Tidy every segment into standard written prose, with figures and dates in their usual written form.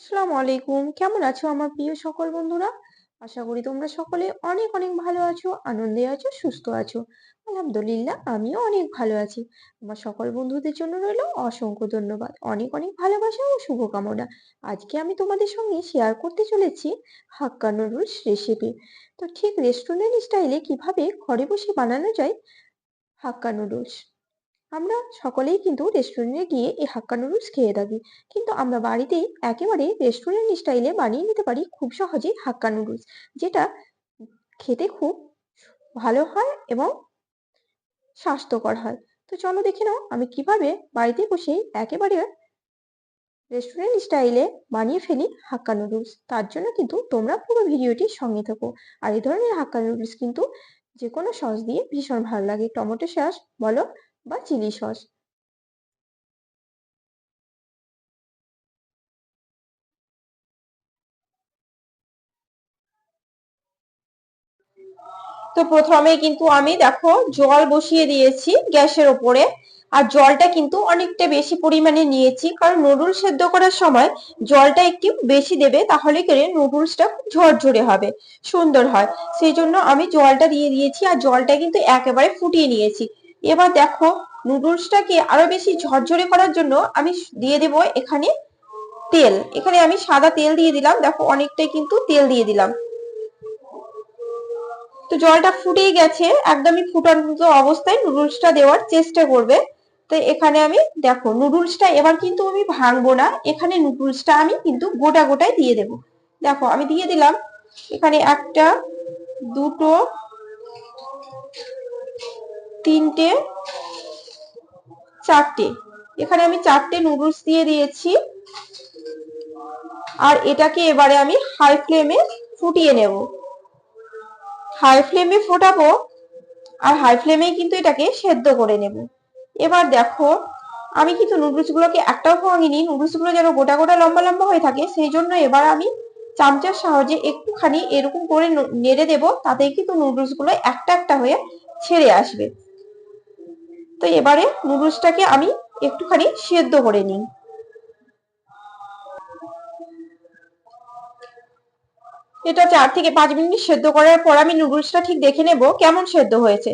আসসালামু আলাইকুম। কেমন আছো আমার প্রিয় সকল বন্ধুরা? আশা করি তোমরা সকলে অনেক অনেক ভালো আছো, আনন্দে আছো, সুস্থ আছো। আলহামদুলিল্লাহ আমিও অনেক ভালো আছি। আমার সকল বন্ধুদের জন্য রইলো অসংখ্য ধন্যবাদ। অনেক অনেক ভালোবাসা ও শুভকামনা। আজকে আমি তোমাদের সঙ্গে শেয়ার করতে চলেছি হাক্কা নুডলস রেসিপি। তো ঠিক রেস্টুরেন্ট স্টাইলে কিভাবে ঘরে বসে বানানো যায় হাক্কা নুডলস। আমরা সকলেই কিন্তু রেস্টুরেন্টে গিয়ে এই হাক্কা নুডলস খেয়ে থাকি, কিন্তু আমরা বাড়িতেই একেবারে রেস্টুরেন্ট স্টাইলে বানিয়ে নিতে পারি খুব সহজেই হাক্কা নুডলস, যেটা খেতে খুব ভালো হয় এবং স্বাস্থ্যকর হয়। তো চলো দেখে নাও আমি কিভাবে বাড়িতে বসেই একেবারে রেস্টুরেন্ট স্টাইলে বানিয়ে ফেলি হাক্কা নুডলস। তার জন্য কিন্তু তোমরা পুরো ভিডিওটির সঙ্গে থাকো। আর এই ধরনের হাক্কা নুডলস কিন্তু যে কোনো সস দিয়ে ভীষণ ভালো লাগে, টমেটো সস বলো বা চিলি সস। তো প্রথমে কিন্তু আমি দেখো জল বসিয়ে দিয়েছি গ্যাসের ওপরে। আর জলটা কিন্তু অনেকটা বেশি পরিমাণে নিয়েছি, কারণ নুডলস সেদ্ধ করার সময় জলটা একটু বেশি দেবে, তাহলে করে নুডলসটা খুব ঝরঝরে হবে, সুন্দর হয়। সেই জন্য আমি জলটা দিয়ে দিয়েছি আর জলটা কিন্তু একেবারে ফুটিয়ে নিয়েছি। এবার দেখো নুডলসটাকে আরো বেশি ঝরঝরে করার জন্য আমি দিয়ে দেব এখানে তেল। এখানে আমি সাদা তেল দিয়ে দিলাম, দেখো অনেকটাই কিন্তু তেল দিয়ে দিলাম। তো জলটা ফুটেই গেছে, একদমই ফুটন্ত অবস্থায় নুডলসটা দেওয়ার চেষ্টা করবে। তো এখানে আমি দেখো নুডলসটা এবার কিন্তু আমি ভাঙবো না, এখানে নুডলসটা আমি কিন্তু গোটা গোটাই দিয়ে দেব। দেখো আমি দিয়ে দিলাম এখানে একটা, দুটো, তিনটে, চারটে। এখানে আমি চারটে নুডলস দিয়ে দিয়েছি। আর এটাকে এবারে আমি হাই ফ্লেমে ফুটিয়ে নেব। হাই ফ্লেমে ফোটাবো আর হাই ফ্লেমেই কিন্তু এটাকে সেদ্ধ করে নেব। এবার দেখো আমি কিন্তু নুডলস গুলোকে একটাও ভাঙিনি, নুডলস গুলো যেন গোটা গোটা লম্বা লম্বা হয়ে থাকে, সেই জন্য এবার আমি চামচার সাহায্যে একটুখানি এরকম করে নেড়ে দেব, তাতেই কিন্তু নুডলস গুলো একটা একটা হয়ে ছেড়ে আসবে। তো এবারে নুডলসটাকে আমি একটুখানি সেদ্ধ করে নিই। এটা 4 থেকে 5 মিনিট সেদ্ধ করার পর আমি নুডলসটা ঠিক দেখে নেব কেমন সেদ্ধ হয়েছে।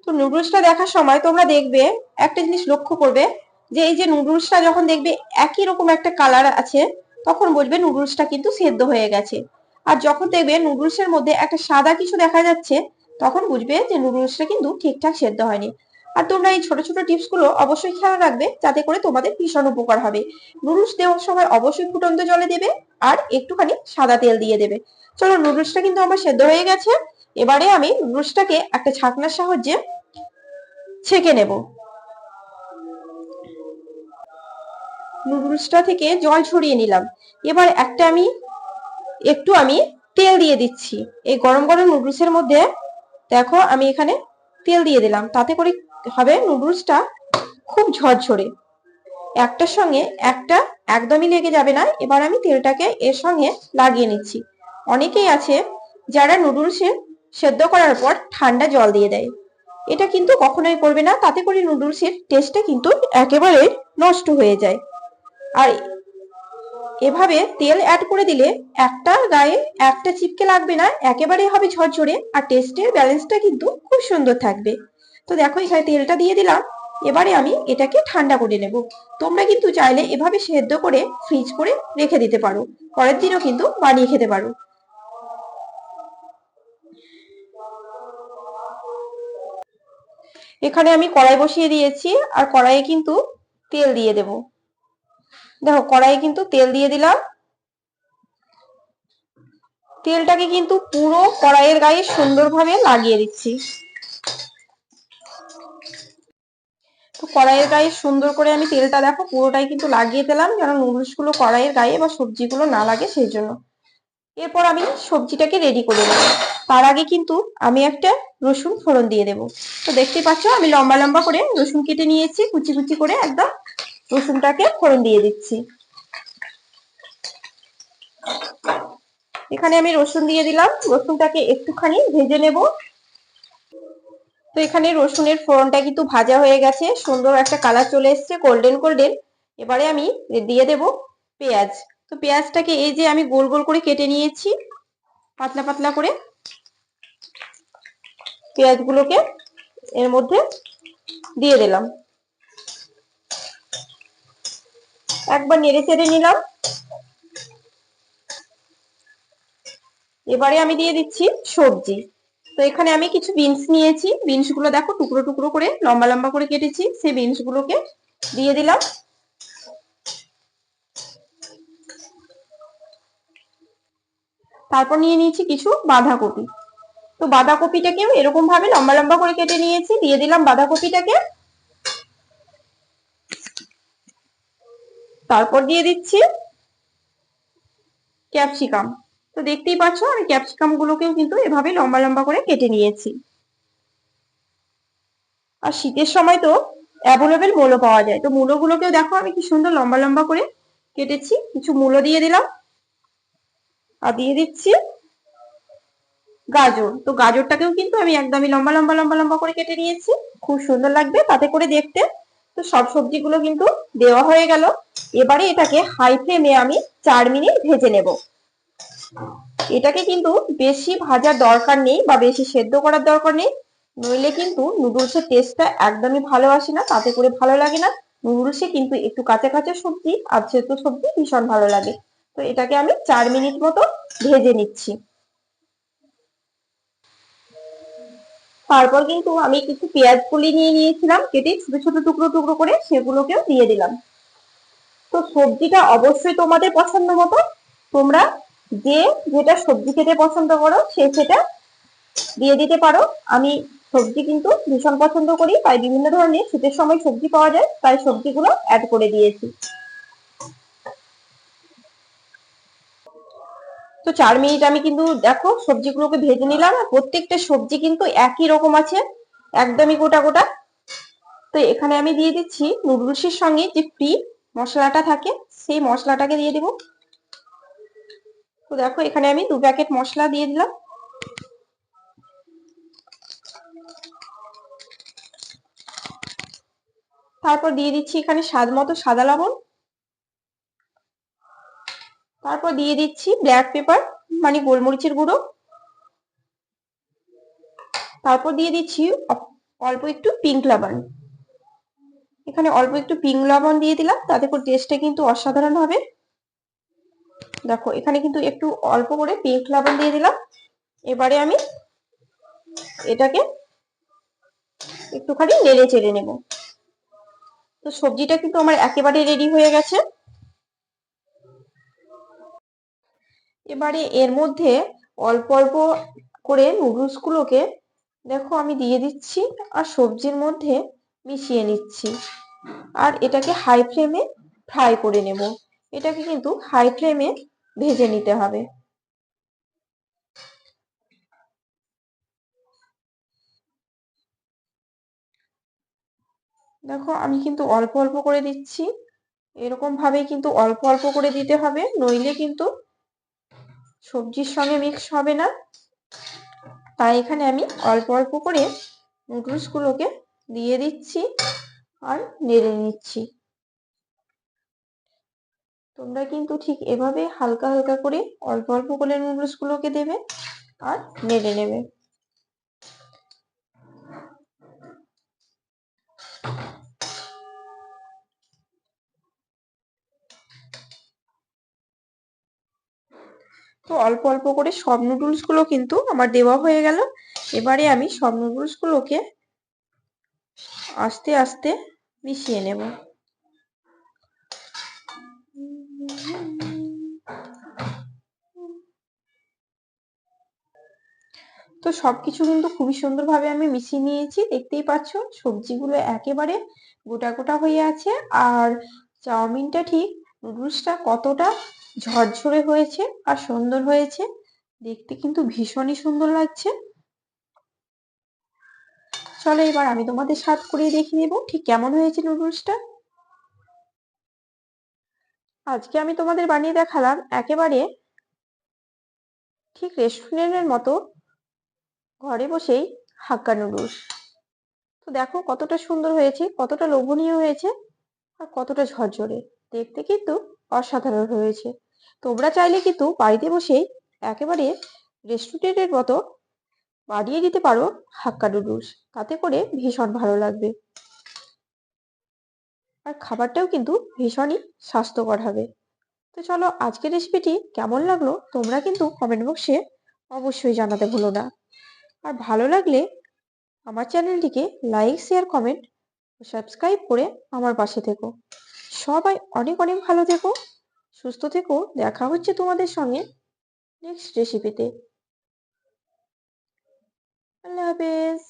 তো নুডলসটা দেখার সময় তোমরা দেখবে একটা জিনিস লক্ষ্য করবে, যে এই যে নুডলসটা যখন দেখবে একই রকম একটা কালার আছে, তখন বুঝবে নুডলসটা কিন্তু সেদ্ধ হয়ে গেছে। আর যখন দেখবে নুডলসের মধ্যে একটা সাদা কিছু দেখা যাচ্ছে, তখন বুঝবে যে নুডলসটা কিন্তু ঠিকঠাক সেদ্ধ হয়নি। আর তোমরা এই ছোট ছোট টিপস গুলো অবশ্যই খেয়াল রাখবে, যাতে করে তোমাদের ভীষণ উপকার হবে। নুডলস দেওয়ার সময় অবশ্যই ফুটন্ত জলে দেবে আর একটুখানি সাদা তেল দিয়ে দেবে। চলো নুডলসটা কিন্তু আমার সেদ্ধ হয়ে গেছে। এবারে আমি নুডলসটাকে একটা ছাঁকনার সাহায্যে ছেঁকে নেব। নুডলসটা থেকে জল ছড়িয়ে নিলাম। এবার আমি তেল দিয়ে দিচ্ছি এই গরম গরম নুডলসের মধ্যে। দেখো আমি এখানে তেল দিয়ে দিলাম, তাতে করে হবে নুডলসটা খুব ঝরঝরে, একটার সঙ্গে একটা একদমই লেগে যাবে না। এবার আমি তেলটাকে এর সঙ্গে লাগিয়ে নিচ্ছি। অনেকেই আছে যারা নুডলসে সেদ্ধ করার পর ঠান্ডা জল দিয়ে দেয়, এটা কিন্তু কখনোই করবে না, তাতে করে নুডলসের টেস্টটা কিন্তু একেবারে নষ্ট হয়ে যায়। আর এভাবে তেল অ্যাড করে দিলে একটা গায়ে একটা চিপকে লাগবে না, একেবারেই হবে ঝরঝরে, আর টেস্টের ব্যালেন্সটা কিন্তু খুব সুন্দর থাকবে। তো দেখো এখানে তেলটা দিয়ে দিলাম। এবারে আমি এটাকে ঠান্ডা করে নেব। তোমরা কিন্তু চাইলে এভাবে সেদ্ধ করে ফ্রিজ করে রেখে দিতে পারো, পরের দিনও কিন্তু বানিয়ে খেতে পারো। এখানে আমি কড়াই বসিয়ে দিয়েছি আর কড়াইয়ে কিন্তু তেল দিয়ে দেব। দেখো কড়াইয়ে কিন্তু তেল দিয়ে দিলাম। তেলটাকে কিন্তু পুরো কড়াইয়ের গায়ে সুন্দরভাবে লাগিয়ে দিচ্ছি। তো কড়াইয়ের গায়ে সুন্দর করে আমি তেলটা দেখো পুরোটাই কিন্তু লাগিয়ে দিলাম, যেন নুডলস গুলো কড়াইয়ের গায়ে বা সবজিগুলো না লাগে সেই জন্য। এরপর আমি সবজিটাকে রেডি করে নেব। তার আগে কিন্তু আমি একটা রসুন ফোড়ন দিয়ে দেব। তো দেখতেই পাচ্ছ আমি লম্বা লম্বা করে রসুন কেটে নিয়েছি, কুচি কুচি করে একদম রসুনটাকে ফোড়ন দিয়ে দিচ্ছি। এখানে আমি রসুন দিয়ে দিলাম, রসুনটাকে একটুখানি ভেজে নেব। তো এখানে রসুনের ফোড়নটা কিন্তু ভাজা হয়ে গেছে, সুন্দর একটা কালার চলে এসেছে গোল্ডেন গোল্ডেন। এবারে আমি দিয়ে দেব পেঁয়াজ। তো পেঁয়াজটাকে এই যে আমি গোল গোল করে কেটে নিয়েছি, পাতলা পাতলা করে পেঁয়াজগুলোকে এর মধ্যে দিয়ে দিলাম, একবার নেড়ে চেড়ে নিলাম। এবারে আমি দিয়ে দিচ্ছি সবজি। তো এখানে আমি কিছু বিনস নিয়েছি, বিনস গুলো দেখো টুকরো টুকরো করে লম্বা লম্বা করে কেটেছি, সেই বিনস গুলোকে দিয়ে দিলাম। তারপর নিয়ে নিয়েছি কিছু বাঁধাকপি। তো বাঁধাকপিটাকেও এরকম ভাবে লম্বা লম্বা করে কেটে নিয়েছি, দিয়ে দিলাম বাঁধাকপিটাকে। তারপর দিয়ে দিচ্ছি ক্যাপসিকাম। তো দেখতেই পাচ্ছ আমি ক্যাপসিকাম গুলোকেও কিন্তু এভাবে লম্বা লম্বা করে কেটে নিয়েছি। আর শীতের সময় তো অ্যাভেলেবেল মূলো পাওয়া যায়, তো মূলোগুলোকেও দেখো আমি কি সুন্দর লম্বা লম্বা করে কেটেছি। কিছু মূলো দিয়ে দিলাম, আর দিয়ে দিচ্ছি গাজর। তো গাজরটাকেও কিন্তু আমি একদমই লম্বা লম্বা লম্বা লম্বা করে কেটে নিয়েছি, খুব সুন্দর লাগবে তাতে করে দেখতে। তো সব সবজিগুলো কিন্তু দেওয়া হয়ে গেল। এবারে এটাকে হাই ফ্লেমে আমি 4 মিনিট ভেজে নেব। এটাকে কিন্তু বেশি ভাজার দরকার নেই বা বেশি সেদ্ধ করার দরকার নেই, নইলে কিন্তু নুডলসের টেস্টটা একদমই ভালো আসে না, তাতে করে ভালো লাগে না। নুডলসে কিন্তু একটু কাঁচা কাঁচা সবজি আর সেদ্ধ সবজি ভীষণ ভালো লাগে। তো এটাকে আমি 4 মিনিট মতো ভেজে নিচ্ছি। তারপর কিন্তু আমি কিছু পেঁয়াজ কলি নিয়ে নিয়েছিলাম কেটে ছোট ছোট টুকরো টুকরো করে, সেগুলোকেও দিয়ে দিলাম। তো সবজিটা অবশ্যই তোমাদের পছন্দ মতো, তোমরা যে যেটা সবজি খেতে পছন্দ করো সে সেটা দিয়ে দিতে পারো। আমি সবজি কিন্তু ভীষণ পছন্দ করি, তাই বিভিন্ন ধরনের শীতের সময় সবজি পাওয়া যায়, তাই সবজিগুলো অ্যাড করে দিয়েছি। তো 4 মিনিট আমি কিন্তু দেখো সবজিগুলোকে ভেজে নিলাম, আর প্রত্যেকটা সবজি কিন্তু একই রকম আছে, একদমই গোটা গোটা। তো এখানে আমি দিয়ে দিচ্ছি নুডলসের সঙ্গে যে ফ্রি মশলাটা থাকে, সেই মশলাটাকে দিয়ে দিব। তো দেখো এখানে আমি 2 প্যাকেট মশলা দিয়ে দিলাম। তারপর দিয়ে দিচ্ছি এখানে স্বাদ মতো সাদা লবণ। তারপর দিয়ে দিচ্ছি ব্ল্যাক পেপার মানে গোলমরিচের গুঁড়ো। তারপর দিয়ে দিচ্ছি অল্প একটু পিঙ্ক লবণ। এখানে অল্প একটু পিঙ্ক লবণ দিয়ে দিলাম, তাতে করে টেস্টটা কিন্তু অসাধারণ হবে। দেখো এখানে কিন্তু একটু অল্প করে পিঙ্ক লবণ দিয়ে দিলাম। এবারে আমি এটাকে একটুখানি নেড়ে চেড়ে নেব। তো সবজিটা কিন্তু আমার একেবারে রেডি হয়ে গেছে। এবারে এর মধ্যে অল্প অল্প করে নুডলস গুলোকে দেখো আমি দিয়ে দিচ্ছি, আর সবজির মধ্যে মিশিয়ে নিচ্ছি, আর এটাকে হাই ফ্লেমে ফ্রাই করে নেব। এটাকে কিন্তু হাই ফ্লেমে ভেজে নিতে হবে। দেখো আমি কিন্তু অল্প অল্প করে দিচ্ছি, এরকম ভাবে কিন্তু অল্প অল্প করে দিতে হবে, নইলে কিন্তু সবজির সঙ্গে মিক্স হবে না। তাই এখানে আমি অল্প অল্প করে নুডলস গুলোকে দিয়ে দিচ্ছি আর নেড়ে নিচ্ছি। তোমরা কিন্তু ঠিক এভাবে হালকা হালকা করে অল্প অল্প করে নুডলস গুলোকে দেবে আর নেড়ে নেবে। তো অল্প অল্প করে সব নুডলস গুলো কিন্তু আমার দেওয়া হয়ে গেল। এবারে আমি সব নুডলস গুলোকে আস্তে আস্তে মিশিয়ে নেব। তো সবকিছু কিন্তু খুবই সুন্দরভাবে আমি মিশিয়ে নিয়েছি, দেখতেই পাচ্ছ সবজিগুলো একেবারে গোটা গোটা হয়ে আছে, আর চাউমিনটা ঠিক নুডলসটা কতটা ঝরঝরে হয়েছে আর সুন্দর হয়েছে, দেখতে কিন্তু ভীষণই সুন্দর লাগছে। চলো এবার আমি তোমাদের স্বাদ করিয়ে দেখিয়ে দেবো ঠিক কেমন হয়েছে নুডলসটা। আজকে আমি তোমাদের বানিয়ে দেখালাম একেবারে ঠিক রেস্টুরেন্টের মতো ঘরে বসেই হাক্কা নুডলস। তো দেখো কতটা সুন্দর হয়েছে, কতটা লোভনীয় হয়েছে, আর কতটা ঝরঝরে, দেখতে কিন্তু অসাধারণ হয়েছে। তোমরা চাইলে কিন্তু বাড়িতে বসেই একেবারে রেস্টুরেন্টের মতো বানিয়ে নিতে পারো হাক্কা নুডলস। তাতে করে ভীষণ ভালো লাগবে, আর খাবারটাও কিন্তু ভীষণই স্বাস্থ্যকর হবে। তো চলো, আজকের রেসিপিটি কেমন লাগলো তোমরা কিন্তু কমেন্ট বক্সে অবশ্যই জানাতে ভুলো না। আর ভালো লাগলে আমার চ্যানেলটিকে লাইক, শেয়ার, কমেন্ট ও সাবস্ক্রাইব করে আমার পাশে থেকো। সবাই অনেক অনেক ভালো থেকো, সুস্থ থেকো। দেখা হচ্ছে তোমাদের সঙ্গে নেক্সট রেসিপিতে। আল্লাহ হাফেজ।